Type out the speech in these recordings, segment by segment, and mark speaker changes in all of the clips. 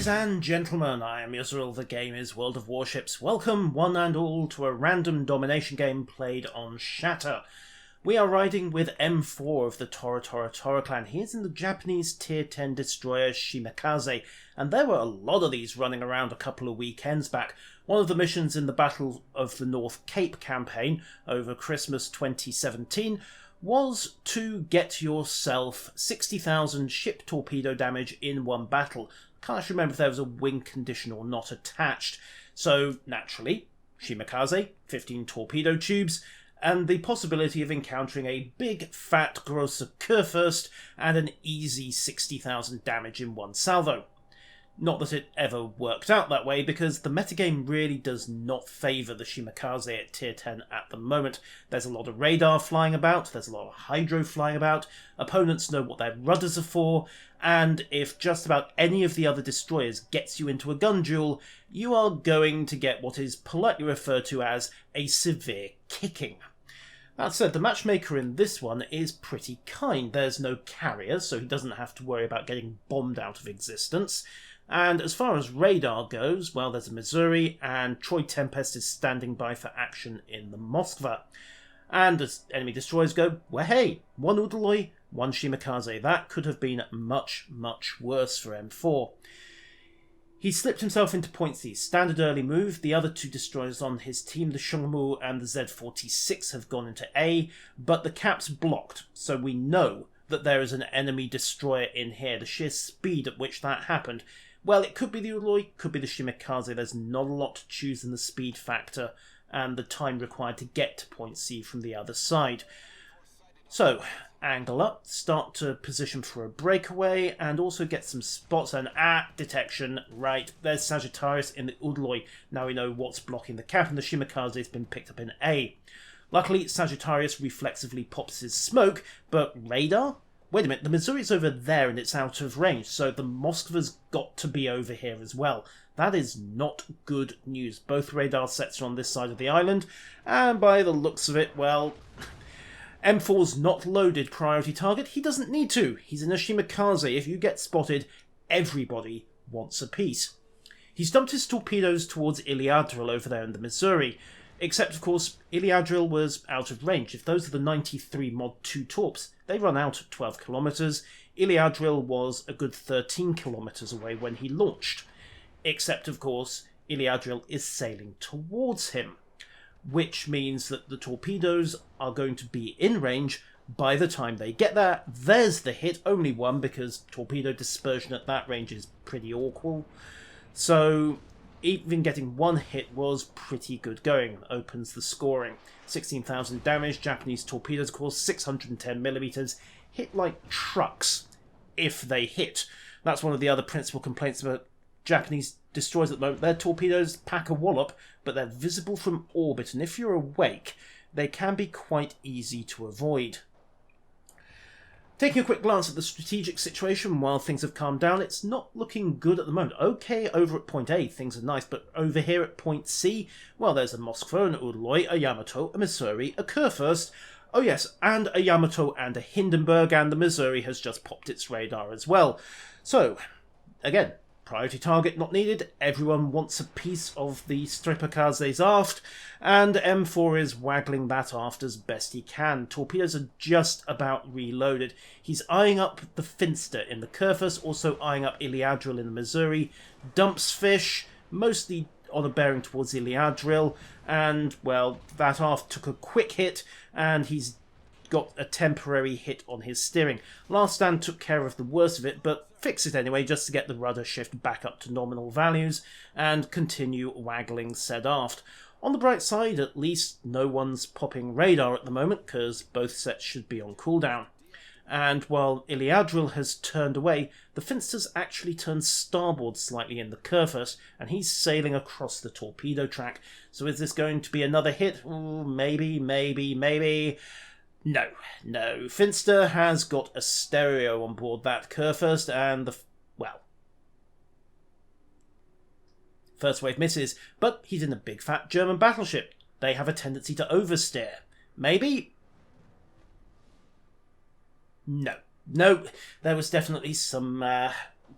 Speaker 1: Ladies and gentlemen, I am Israel, the game is World of Warships. Welcome, one and all, to a random domination game played on Shatter. We are riding with MFour of the Tora clan. He is in the Japanese Tier 10 destroyer Shimakaze, and there were a lot of these running around a couple of weekends back. One of the missions in the Battle of the North Cape campaign over Christmas 2017 was to get yourself 60,000 ship torpedo damage in one battle. Can't actually remember if there was a wing condition or not attached. So, naturally, Shimakaze, 15 torpedo tubes, and the possibility of encountering a big, fat, grosse Kurfürst and an easy 60,000 damage in one salvo. Not that it ever worked out that way, because the metagame really does not favour the Shimakaze at tier 10 at the moment. There's a lot of radar flying about, there's a lot of hydro flying about, opponents know what their rudders are for, and if just about any of the other destroyers gets you into a gun duel, you are going to get what is politely referred to as a severe kicking. That said, the matchmaker in this one is pretty kind. There's no carrier, so he doesn't have to worry about getting bombed out of existence. And as far as radar goes, well, there's a Missouri, and Troy Tempest is standing by for action in the Moskva. And as enemy destroyers go, well, hey, one Udaloy, one Shimakaze. That could have been much, much worse for MFour. He slipped himself into point C, standard early move. The other two destroyers on his team, the Shungmu and the Z-46, have gone into A, but the cap's blocked, so we know that there is an enemy destroyer in here. The sheer speed at which that happened, well, it could be the Udaloy, could be the Shimakaze. There's not a lot to choose in the speed factor and the time required to get to point C from the other side. So, angle up, start to position for a breakaway, and also get some spots and detection. Right, there's Sagittarius in the Udaloy. Now we know what's blocking the cap, and the Shimakaze has been picked up in A. Luckily, Sagittarius reflexively pops his smoke, but radar? Wait a minute, the Missouri's over there and it's out of range, so the Moskva's got to be over here as well. That is not good news. Both radar sets are on this side of the island, and by the looks of it, well, MFour's not loaded priority target. He doesn't need to. He's in a Shimakaze. If you get spotted, everybody wants a piece. He's dumped his torpedoes towards Iliadril over there in the Missouri. Except, of course, Iliadril was out of range. If those are the 93 Mod 2 torps, they run out at 12 kilometres. Iliadril was a good 13 kilometres away when he launched. Except, of course, Iliadril is sailing towards him, which means that the torpedoes are going to be in range by the time they get there. There's the hit, only one, because torpedo dispersion at that range is pretty awkward. So even getting one hit was pretty good going. Opens the scoring. 16,000 damage, Japanese torpedoes, of course, 610mm, hit like trucks, if they hit. That's one of the other principal complaints about Japanese destroyers at the moment. Their torpedoes pack a wallop, but they're visible from orbit, and if you're awake, they can be quite easy to avoid. Taking a quick glance at the strategic situation while things have calmed down, it's not looking good at the moment. Okay, over at point A, things are nice, but over here at point C, well, there's a Moskva, an Udaloy, a Yamato, a Missouri, a Kurfürst, oh yes, and a Yamato and a Hindenburg, and the Missouri has just popped its radar as well. So, again, priority target not needed, everyone wants a piece of the Shimakaze's aft, and MFour is waggling that aft as best he can. Torpedoes are just about reloaded. He's eyeing up the Finster in the Kurfürst, also eyeing up Iliadril in the Missouri, dumps fish, mostly on a bearing towards Iliadril, and, well, that aft took a quick hit, and he's got a temporary hit on his steering. Last Stand took care of the worst of it, but fix it anyway just to get the rudder shift back up to nominal values and continue waggling said aft. On the bright side, at least no one's popping radar at the moment, because both sets should be on cooldown. And while Iliadril has turned away, the Finster's actually turned starboard slightly in the Kurfürst, and he's sailing across the torpedo track. So is this going to be another hit? Ooh, maybe. No. Finster has got a stereo on board that Kurfürst, and first wave misses, but he's in a big fat German battleship. They have a tendency to oversteer. Maybe? No, there was definitely some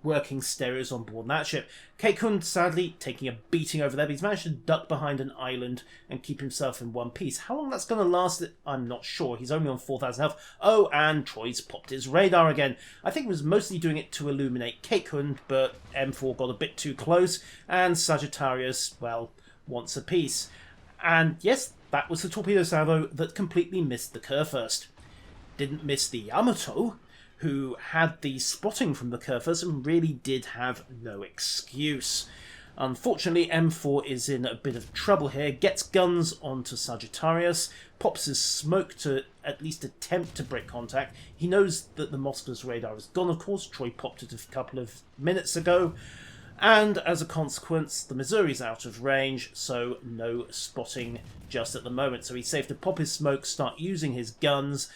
Speaker 1: working stereos on board that ship. Keikun, sadly, taking a beating over there, but he's managed to duck behind an island and keep himself in one piece. How long that's going to last, I'm not sure. He's only on 4,000 health. Oh, and Troy's popped his radar again. I think he was mostly doing it to illuminate Keikun, but MFour got a bit too close, and Sagittarius, well, wants a piece. And yes, that was the torpedo salvo that completely missed the curve first. Didn't miss the Yamato, who had the spotting from the curve first and really did have no excuse. Unfortunately, MFour is in a bit of trouble here, gets guns onto Sagittarius, pops his smoke to at least attempt to break contact. He knows that the Moscow's radar is gone, of course. Troy popped it a couple of minutes ago. And as a consequence, the Missouri's out of range, so no spotting just at the moment. So he's safe to pop his smoke, start using his guns,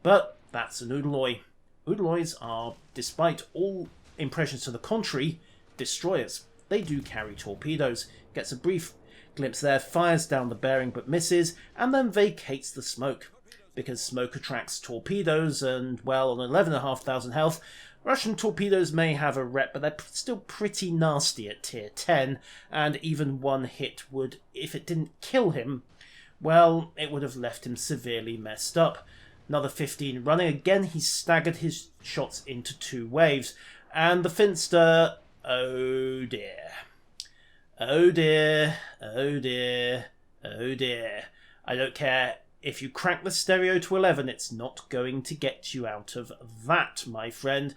Speaker 1: but that's an Udaloy. Udaloys are, despite all impressions to the contrary, destroyers. They do carry torpedoes. Gets a brief glimpse there, fires down the bearing but misses, and then vacates the smoke. Because smoke attracts torpedoes, and, well, on 11,500 health, Russian torpedoes may have a rep, but they're still pretty nasty at tier 10, and even one hit would, if it didn't kill him, well, it would have left him severely messed up. Another 15 running. Again, he staggered his shots into 2 waves, and the Finster, oh dear. Oh dear, oh dear, oh dear. I don't care. If you crank the stereo to 11, it's not going to get you out of that, my friend.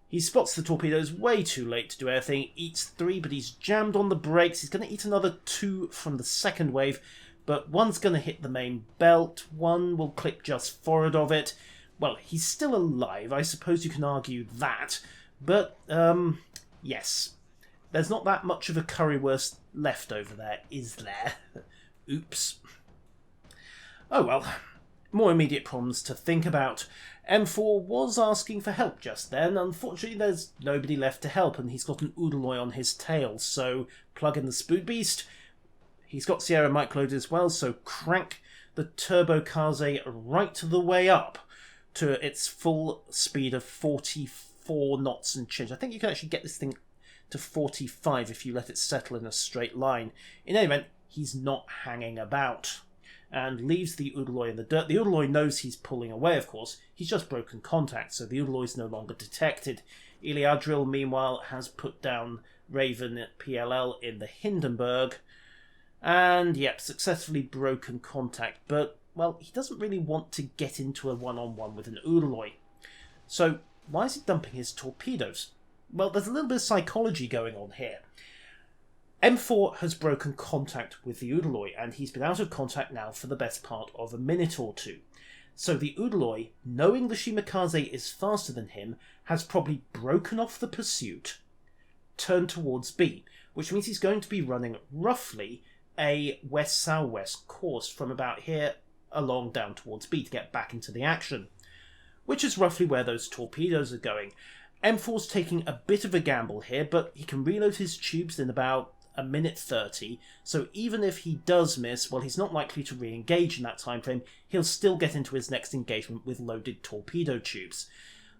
Speaker 1: He spots the torpedoes way too late to do anything, eats 3, but he's jammed on the brakes. He's going to eat another 2 from the second wave, but one's going to hit the main belt, one will clip just forward of it. Well, he's still alive, I suppose you can argue that, but, yes. There's not that much of a currywurst left over there, is there? Oops. Oh well, more immediate problems to think about. MFour was asking for help just then. Unfortunately, there's nobody left to help, and he's got an Udaloy on his tail, so plug in the Spood Beast. He's got Sierra Mike loaded as well, so crank the Turbokaze right the way up to its full speed of 44 knots and change. I think you can actually get this thing to 45 if you let it settle in a straight line. In any event, he's not hanging about, and leaves the Udaloy in the dirt. The Udaloy knows he's pulling away, of course. He's just broken contact, so the Udaloy's no longer detected. Iliadril, meanwhile, has put down Raven at PLL in the Hindenburg, and, yep, successfully broken contact, but, well, he doesn't really want to get into a one-on-one with an Udaloy. So, why is he dumping his torpedoes? Well, there's a little bit of psychology going on here. MFour has broken contact with the Udaloy, and he's been out of contact now for the best part of a minute or 2. So the Udaloy, knowing the Shimakaze is faster than him, has probably broken off the pursuit, turned towards B, which means he's going to be running roughly a west-southwest course from about here along down towards B to get back into the action, which is roughly where those torpedoes are going. MFour's taking a bit of a gamble here, but he can reload his tubes in about a minute 30, so even if he does miss, well, he's not likely to re-engage in that time frame. He'll still get into his next engagement with loaded torpedo tubes.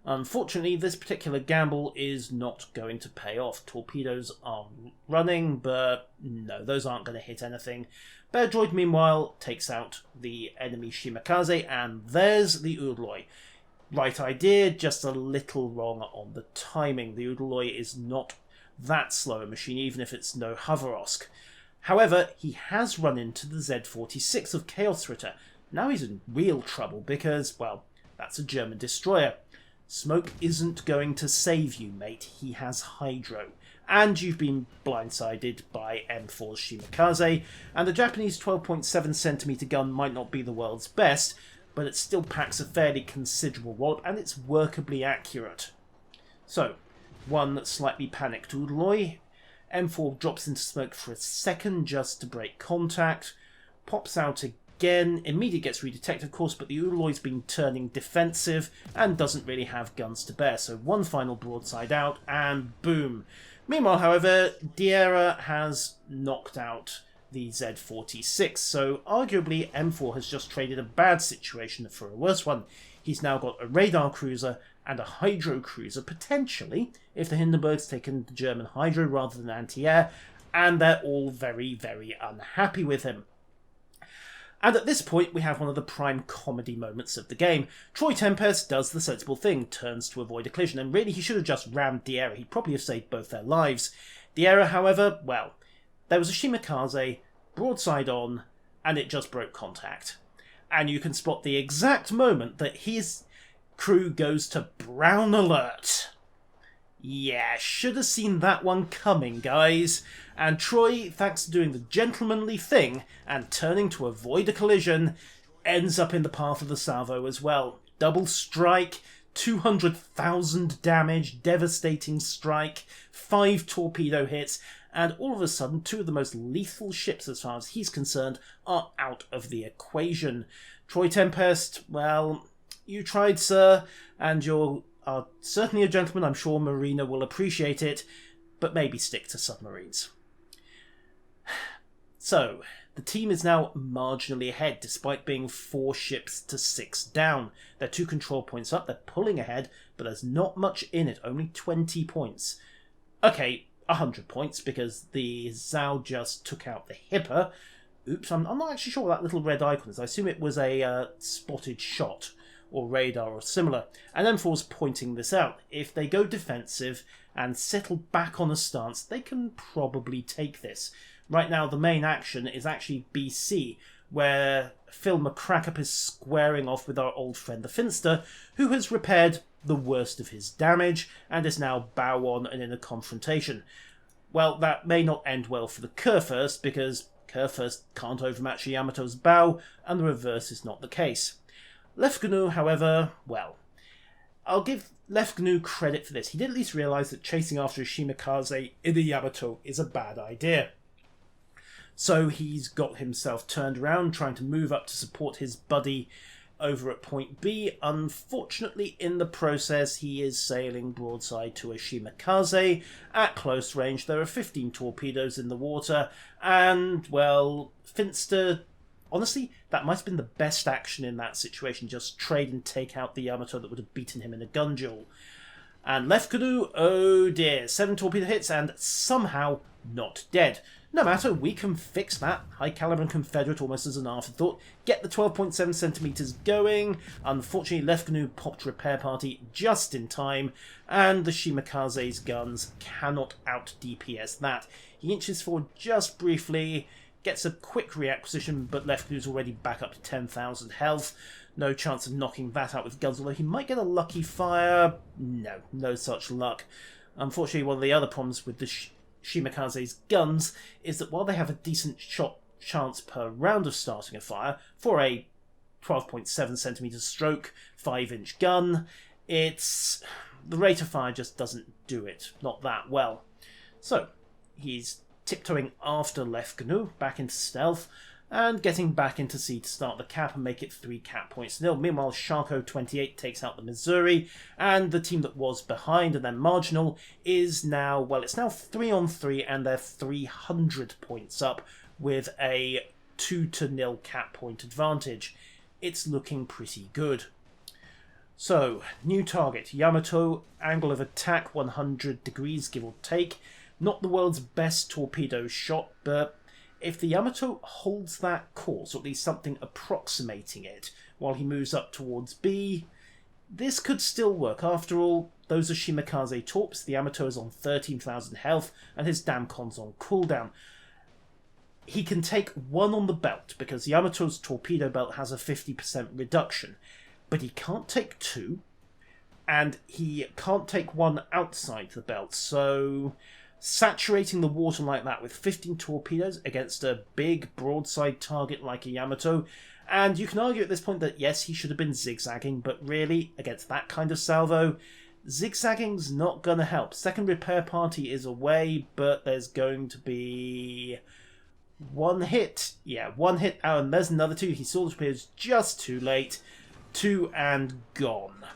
Speaker 1: Unfortunately, this particular gamble is not going to pay off. Torpedoes are running, but no, those aren't going to hit anything. Bear Droid, meanwhile, takes out the enemy Shimakaze, and there's the Udaloy. Right idea, just a little wrong on the timing. The Udaloy is not that slow a machine, even if it's no Hoverosk. However, he has run into the Z-46 of Chaos Ritter. Now he's in real trouble because, well, that's a German destroyer. Smoke isn't going to save you, mate. He has Hydro. And you've been blindsided by MFour's Shimakaze, and the Japanese 12.7cm gun might not be the world's best, but it still packs a fairly considerable wad, and it's workably accurate. So, one slightly panicked Udaloy. MFour drops into smoke for a second just to break contact, pops out again, immediately gets redetected, of course, but the Udaloy's been turning defensive and doesn't really have guns to bear, so one final broadside out, and boom. Meanwhile, however, Diera has knocked out the Z-46, so arguably MFour has just traded a bad situation for a worse one. He's now got a radar cruiser and a hydro cruiser, potentially, if the Hindenburg's taken the German hydro rather than anti-air, and they're all very, very unhappy with him. And at this point, we have one of the prime comedy moments of the game. Troy Tempest does the sensible thing, turns to avoid a collision, and really he should have just rammed Diera. He'd probably have saved both their lives. Diera, however, well, there was a Shimakaze, broadside on, and it just broke contact. And you can spot the exact moment that his crew goes to brown alert. Yeah, should have seen that one coming, guys. And Troy, thanks to doing the gentlemanly thing and turning to avoid a collision, ends up in the path of the salvo as well. Double strike, 200,000 damage, devastating strike, 5 torpedo hits, and all of a sudden 2 of the most lethal ships as far as he's concerned are out of the equation. Troy Tempest, well, you tried, sir, and you're certainly a gentleman. I'm sure Marina will appreciate it, but maybe stick to submarines. So, the team is now marginally ahead, despite being 4 ships to 6 down. They're 2 control points up, they're pulling ahead, but there's not much in it, only 20 points. Okay, 100 points, because the Zhao just took out the Hipper. Oops, I'm not actually sure what that little red icon is. I assume it was a spotted shot, or radar or similar. And MFour's pointing this out. If they go defensive and settle back on a stance, they can probably take this. Right now, the main action is actually BC, where Phil McCrackup is squaring off with our old friend the Finster, who has repaired the worst of his damage and is now bow on and in a confrontation. Well, that may not end well for the Kurfürst, because Kurfürst can't overmatch the Yamato's bow, and the reverse is not the case. Left GNU, however, well, I'll give Left GNU credit for this. He did at least realise that chasing after a Shimakaze in the Yamato is a bad idea. So he's got himself turned around, trying to move up to support his buddy over at point B. Unfortunately, in the process, he is sailing broadside to a Shimakaze. At close range, there are 15 torpedoes in the water, and, well, Finster... Honestly, that might have been the best action in that situation, just trade and take out the Yamato that would have beaten him in a gun duel. And Left GNU, oh dear, 7 torpedo hits and somehow not dead. No matter, we can fix that. High caliber and Confederate almost as an afterthought. Get the 12.7 centimeters going. Unfortunately, Left GNU popped repair party just in time, and the Shimakaze's guns cannot out DPS that. He inches forward just briefly, gets a quick reacquisition, but Left GNU's already back up to 10,000 health. No chance of knocking that out with guns, although he might get a lucky fire. No such luck. Unfortunately, one of the other problems with the Shimakaze's guns is that while they have a decent shot chance per round of starting a fire, for a 12.7 centimeter stroke, 5-inch gun, the rate of fire just doesn't do it. Not that well. So, he's tiptoeing after Left GNU, back into stealth, and getting back into sea to start the cap and make it 3 cap points nil. Meanwhile, Sharko 28 takes out the Missouri, and the team that was behind and then marginal is now, well, it's now 3-on-3, and they're 300 points up with a 2-0 cap point advantage. It's looking pretty good. So, new target, Yamato, angle of attack 100 degrees, give or take. Not the world's best torpedo shot, but if the Yamato holds that course, or at least something approximating it, while he moves up towards B, this could still work. After all, those are Shimakaze torps, the Yamato is on 13,000 health, and his Damcon's on cooldown. He can take 1 on the belt, because Yamato's torpedo belt has a 50% reduction, but he can't take 2, and he can't take 1 outside the belt, so saturating the water like that with 15 torpedoes against a big broadside target like a Yamato, and you can argue at this point that yes, he should have been zigzagging, but really, against that kind of salvo, zigzagging's not going to help. Second repair party is away, but there's going to be 1 hit. Yeah, 1 hit, and there's another 2. He saw the torpedoes just too late. 2 and gone.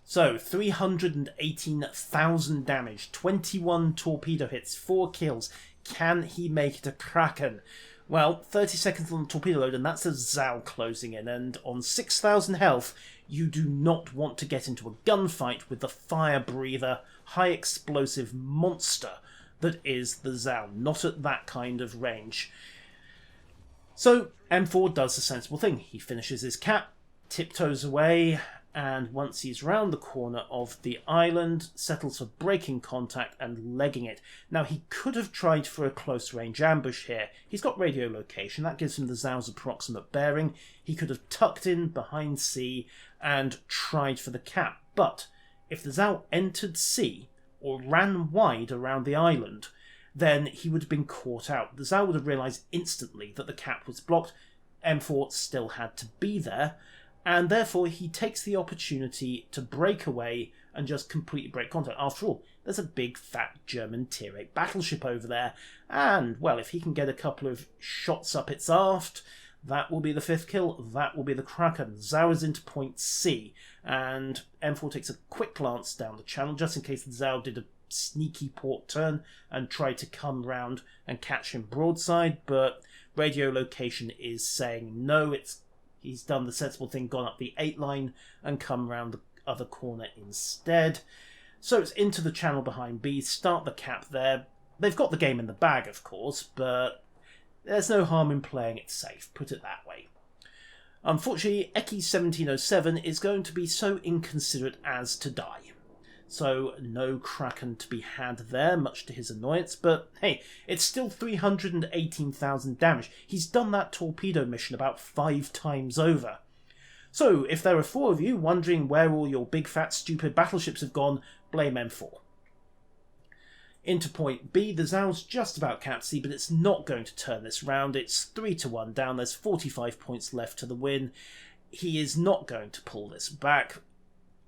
Speaker 1: So, 318,000 damage, 21 torpedo hits, 4 kills. Can he make it a Kraken? Well, 30 seconds on the torpedo load, and that's a Zao closing in, and on 6,000 health, you do not want to get into a gunfight with the fire breather, high explosive monster that is the Zao, not at that kind of range. So MFour does the sensible thing. He finishes his cap, tiptoes away, and once he's round the corner of the island, settles for breaking contact and legging it. Now, he could have tried for a close-range ambush here. He's got radio location. That gives him the Zao's approximate bearing. He could have tucked in behind C and tried for the cap. But if the Zao entered C or ran wide around the island, then he would have been caught out. The Zao would have realised instantly that the cap was blocked. MFour still had to be there, and therefore he takes the opportunity to break away and just completely break contact. After all, there's a big fat German Tier 8 battleship over there, and, well, if he can get a couple of shots up its aft, that will be the 5th kill, that will be the Kraken. Zao is into point C, and MFour takes a quick glance down the channel, just in case the Zao did a sneaky port turn and tried to come round and catch him broadside, but radio location is saying no, he's done the sensible thing, gone up the 8 line and come round the other corner instead. So it's into the channel behind B, start the cap there. They've got the game in the bag, of course, but there's no harm in playing it safe, put it that way. Unfortunately, Eki 1707 is going to be so inconsiderate as to die. So no Kraken to be had there, much to his annoyance, but hey, it's still 318,000 damage. He's done that torpedo mission about 5 times over. So if there are 4 of you wondering where all your big fat stupid battleships have gone, blame MFour. Into point B, the Zao's just about capped C, but it's not going to turn this round. It's 3-1 down, there's 45 points left to the win. He is not going to pull this back,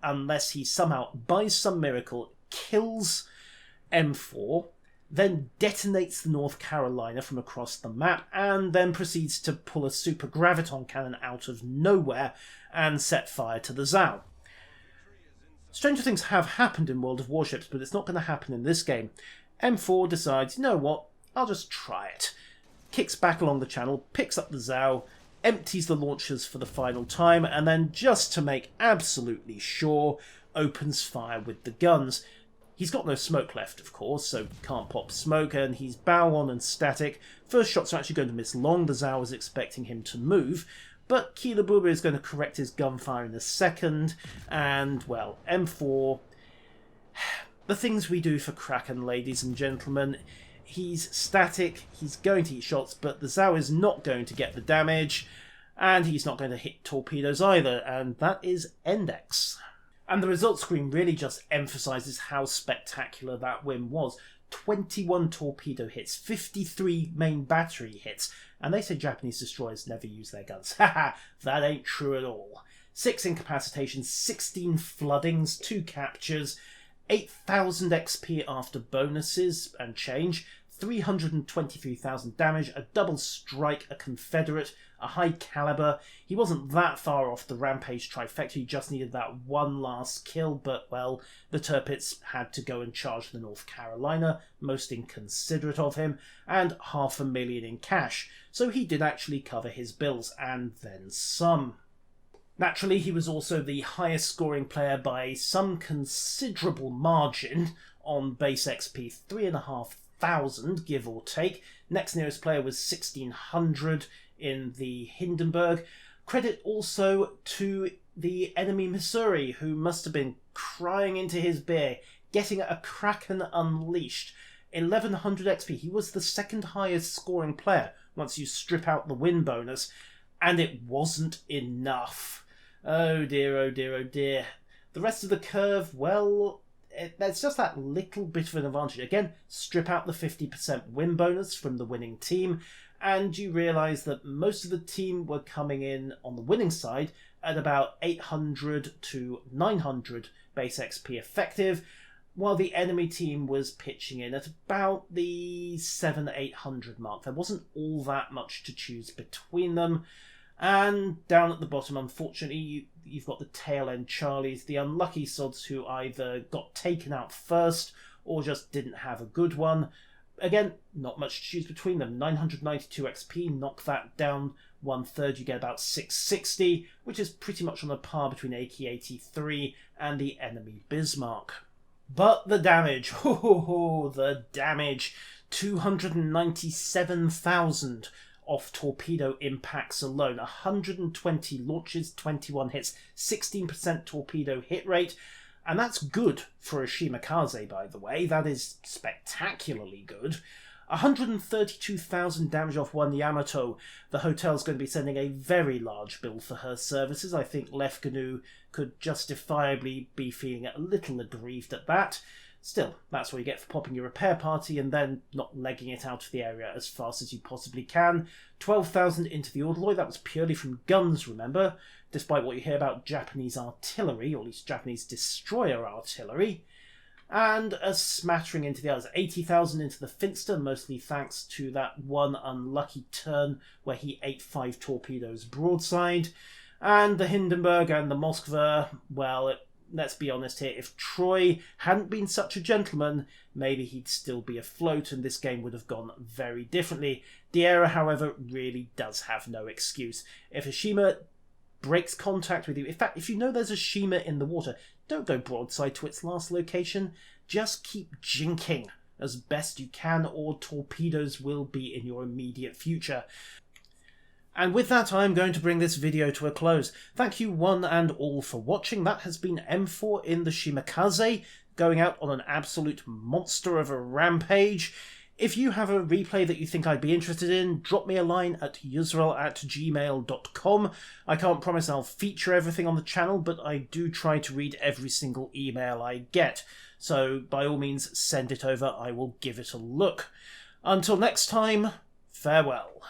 Speaker 1: unless he somehow, by some miracle, kills MFour, then detonates the North Carolina from across the map, and then proceeds to pull a super graviton cannon out of nowhere and set fire to the Zao. Stranger things have happened in World of Warships, but it's not going to happen in this game. MFour decides, you know what, I'll just try it. Kicks back along the channel, picks up the Zao, empties the launchers for the final time, and then, just to make absolutely sure, opens fire with the guns. He's got no smoke left, of course, so can't pop smoke, and he's bow on and static. First shots are actually going to miss long. The Zao is expecting him to move, but Keeler Boober is going to correct his gunfire in a second, and, well, MFour... The things we do for Kraken, ladies and gentlemen. He's static, he's going to hit shots, but the Zao is not going to get the damage, and he's not going to hit torpedoes either, and that is Endex. And the results screen really just emphasises how spectacular that win was. 21 torpedo hits, 53 main battery hits, and they say Japanese destroyers never use their guns. Haha, that ain't true at all. 6 incapacitations, 16 floodings, 2 captures, 8,000 XP after bonuses and change, 323,000 damage, a double strike, a Confederate, a high caliber. He wasn't that far off the Rampage trifecta, he just needed that one last kill, but, well, the Tirpitz had to go and charge the North Carolina, most inconsiderate of him, and 500,000 in cash, so he did actually cover his bills, and then some. Naturally, he was also the highest scoring player by some considerable margin on base XP, 3,500, give or take. Next nearest player was 1,600 in the Hindenburg. Credit also to the enemy Missouri, who must have been crying into his beer, getting a Kraken unleashed. 1,100 XP. He was the second highest scoring player once you strip out the win bonus, and it wasn't enough. Oh dear, oh dear, oh dear. The rest of the curve, well, there's just that little bit of an advantage. Again, strip out the 50% win bonus from the winning team, and you realise that most of the team were coming in on the winning side at about 800 to 900 base XP effective, while the enemy team was pitching in at about the 700-800 mark. There wasn't all that much to choose between them. And down at the bottom, unfortunately, you've got the tail end Charlies, the unlucky sods who either got taken out first or just didn't have a good one. again, not much to choose between them. 992 XP, knock that down 1/3, you get about 660, which is pretty much on a par between AK-83 and the enemy Bismarck. But the damage, the damage, 297,000 off torpedo impacts alone, 120 launches, 21 hits, 16% torpedo hit rate, and that's good for a Shimakaze, by the way. That is spectacularly good. 132,000 damage off one Yamato. The hotel's going to be sending a very large bill for her services. I think Left Canoe could justifiably be feeling a little aggrieved at that. Still, that's what you get for popping your repair party and then not legging it out of the area as fast as you possibly can. 12,000 into the Orderloy, that was purely from guns, remember, despite what you hear about Japanese artillery, or at least Japanese destroyer artillery. And a smattering into the others. 80,000 into the Finster, mostly thanks to that one unlucky turn where he ate 5 torpedoes broadside. And the Hindenburg and the Moskva, well, let's be honest here, if Troy hadn't been such a gentleman, maybe he'd still be afloat and this game would have gone very differently. Diera, however, really does have no excuse. If a Shima breaks contact with you, in fact, if you know there's a Shima in the water, don't go broadside to its last location. Just keep jinking as best you can, or torpedoes will be in your immediate future. And with that, I'm going to bring this video to a close. Thank you one and all for watching. That has been MFour in the Shimakaze, going out on an absolute monster of a rampage. If you have a replay that you think I'd be interested in, drop me a line at yusrel@gmail.com. I can't promise I'll feature everything on the channel, but I do try to read every single email I get. So by all means, send it over. I will give it a look. Until next time, farewell.